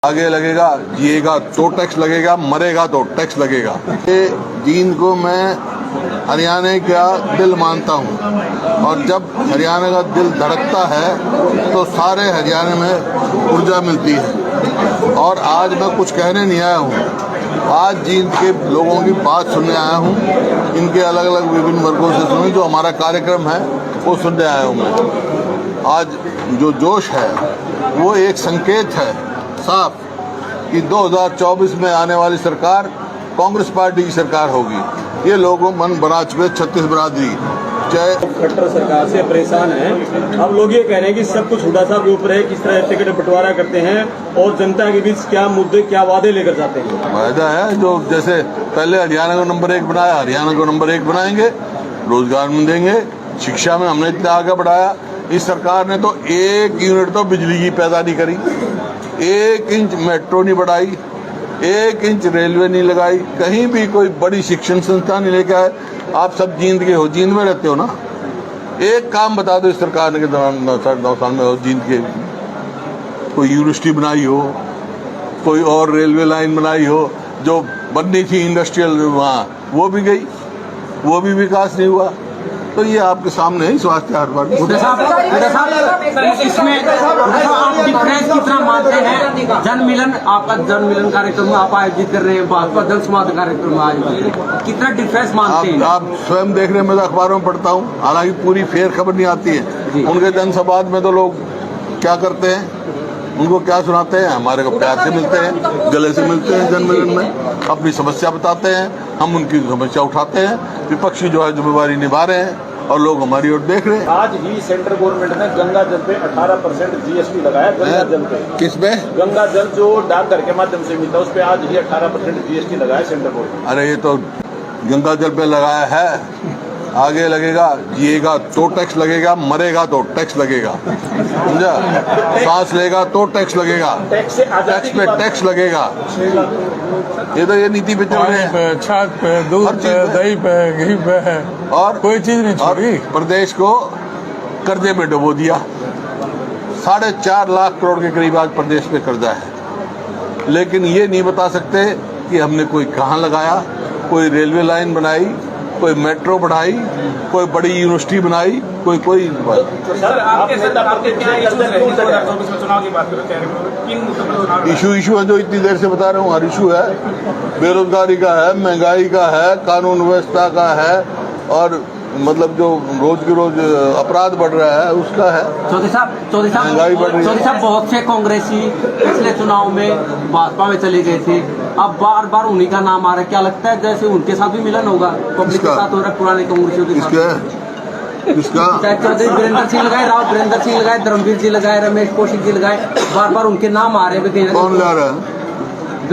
आगे लगेगा, जिएगा तो टैक्स लगेगा, मरेगा तो टैक्स लगेगा। ये जींद को मैं हरियाणा का दिल मानता हूँ और जब हरियाणा का दिल धड़कता है तो सारे हरियाणा में ऊर्जा मिलती है। और आज मैं कुछ कहने नहीं आया हूँ, आज जींद के लोगों की बात सुनने आया हूँ, इनके अलग अलग विभिन्न वर्गों से सुने, जो हमारा कार्यक्रम है वो सुनने आया हूँ मैं। आज जो जोश है वो एक संकेत है साफ कि 2024 में आने वाली सरकार कांग्रेस पार्टी की सरकार होगी। ये लोगों मन बना चुके छत्तीस बिरादरी। चाहे खट्टर सरकार से परेशान हैं। अब लोग ये कह रहे हैं कि सब कुछ हुड्डा साहब के ऊपर है, किस तरह टिकट बंटवारा करते हैं और जनता के बीच क्या मुद्दे क्या वादे लेकर जाते हैं। वायदा है जो जैसे पहले हरियाणा को नंबर 1 बनाया, हरियाणा को नंबर 1 बनाएंगे, रोजगार में देंगे, शिक्षा में हमने इतना आगे बढ़ाया। इस सरकार ने तो 1 यूनिट तो बिजली की पैदा नहीं करी, 1 इंच मेट्रो नहीं बढ़ाई, 1 इंच रेलवे नहीं लगाई, कहीं भी कोई बड़ी शिक्षण संस्था नहीं लेके आए। आप सब जींद के हो, जींद में रहते हो ना, एक काम बता दो इस सरकार ने के दौरान 9 साल में हो जींद के, कोई यूनिवर्सिटी बनाई हो, कोई और रेलवे लाइन बनाई हो, जो बननी थी इंडस्ट्रियल वहाँ वो भी गई, वो भी विकास नहीं हुआ। तो ये आपके सामने है स्वास्थ्य हर बार। इसमें आप डिफरेंस कितना मानते हैं? जन मिलन, आपका जन मिलन कार्यक्रम आप आयोजित कर रहे हैं, भाजपा जन समाज कार्यक्रम आयोजित, कितना डिफरेंस मानते हैं? आप स्वयं देख रहे हैं, मैं तो अखबारों में पढ़ता हूँ, हालांकि पूरी फेर खबर नहीं आती है। उनके जनसंवाद में तो लोग क्या करते हैं, उनको क्या सुनाते हैं, हमारे को प्यार से मिलते हैं, गले से मिलते हैं, जन मिलन में अपनी समस्या बताते हैं, हम उनकी समस्या उठाते हैं, विपक्षी जो है जिम्मेवारी निभा रहे हैं और लोग हमारी ओर देख रहे हैं। आज ही सेंट्रल गवर्नमेंट ने गंगा जल पे 18% GST लगाया। गंगा जल पे, किस पे? गंगा जल जो डाकघर के माध्यम से मिलता है उस पे आज ही 18% GST लगाया सेंट्रल गवर्नमेंट। अरे ये तो गंगा जल पे लगाया है, आगे लगेगा, जिएगा तो टैक्स लगेगा, मरेगा तो टैक्स लगेगा, समझा? सांस लेगा तो टैक्स लगेगा, टैक्स पे टैक्स लगेगा। ये तो ये नीति पे चल रहे हैं, छाछ पे, दूध पे, दही पे, घी पे, और कोई चीज नहीं छोड़ी। प्रदेश को कर्जे में डुबो दिया। 4.5 लाख करोड़ के करीब आज प्रदेश पे कर्जा है, लेकिन ये नहीं बता सकते कि हमने कोई कहाँ लगाया, कोई रेलवे लाइन बनाई, कोई मेट्रो बढ़ाई, कोई बड़ी यूनिवर्सिटी बनाई, कोई इशू है जो इतनी देर से बता रहा हूँ। हर इशू है, बेरोजगारी का है, महंगाई का है, कानून व्यवस्था का है, और मतलब जो रोज के रोज अपराध बढ़ रहा है उसका है। चौधरी साहब बहुत से कांग्रेसी पिछले चुनाव में भाजपा में चले गए थे, अब बार बार उन्हीं का नाम आ रहा है। क्या लगता है जैसे उनके साथ भी मिलन होगा, पब्लिक के साथ हो रहा है, पुराने कांग्रेसियों के साथ? किसका? चौधरी वीरेंद्र सिंह लगाए, राव वीरेंद्र सिंह लगाए, धर्मवीर जी लगाए, रमेश कौशिक जी लगाए, बार बार उनके नाम आ रहे हैं। कौन ला रहा है?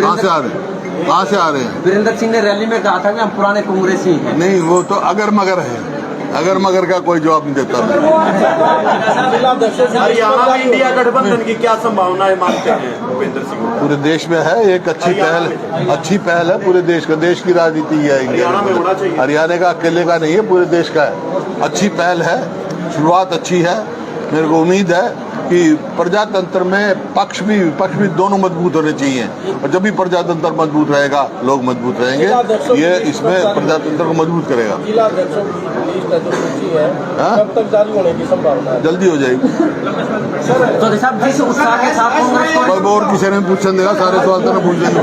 कहाँ से आ रहे हैं? कहाँ से आ रहे हैं? वीरेंद्र सिंह ने रैली में कहा था कि हम पुराने कांग्रेसी हैं। नहीं, वो तो अगर मगर है, अगर मगर का कोई जवाब नहीं देता। हरियाणा में इंडिया गठबंधन की क्या संभावनाएं मानते हैं भूपेंद्र सिंह? पूरे देश में है, एक अच्छी पहल है पूरे देश का, देश की राजनीति है हरियाणा में होना चाहिए। हरियाणा का अकेले का नहीं है, पूरे देश का है। अच्छी पहल है, शुरुआत अच्छी है। मेरे को उम्मीद है कि प्रजातंत्र में पक्ष भी विपक्ष भी दोनों मजबूत होने चाहिए, और जब भी प्रजातंत्र मजबूत रहेगा लोग मजबूत रहेंगे। ये इसमें प्रजातंत्र को मजबूत करेगा। कब तक जारी होने की संभावना है? जल्दी हो जाएगी। तो साहब जिस उत्साह के साथ कांग्रेस को कोई और किसी ने पूछने देगा, सारे सवाल तो पूछ लेंगे,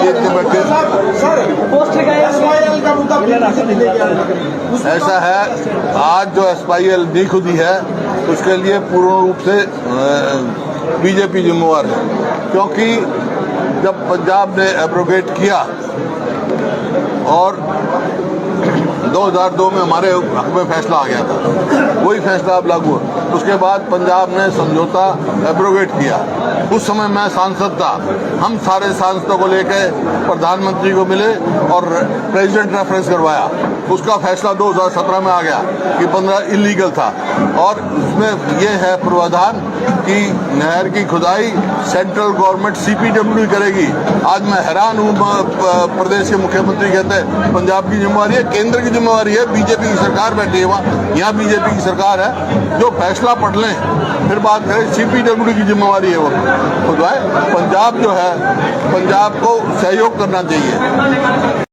इतने बैठे। ऐसा है, आज जो SPIL नहीं खुदी है उसके लिए पूर्ण रूप से बीजेपी जिम्मेवार है, क्योंकि जब पंजाब ने एब्रोगेट किया और 2002 में हमारे हक में फैसला आ गया था, वही फैसला अब लागू है। उसके बाद पंजाब ने समझौता एब्रोगेट किया। उस समय मैं सांसद था, हम सारे सांसदों को लेकर प्रधानमंत्री को मिले और प्रेसिडेंट रेफरेंस करवाया। उसका फैसला 2017 में आ गया कि 15 इलीगल था। और उसमें ये है प्रावधान कि नहर की खुदाई सेंट्रल गवर्नमेंट CPWD करेगी। आज मैं हैरान हूँ, प्रदेश के मुख्यमंत्री कहते हैं पंजाब की जिम्मेवारी है, केंद्र की जिम्मेवारी है, बीजेपी की सरकार बैठी है वहाँ, यहाँ बीजेपी की सरकार है। जो फैसला पढ़ लें फिर बात करें, CPWD की जिम्मेवारी है वो खुदाई। पंजाब जो है, पंजाब को सहयोग करना चाहिए।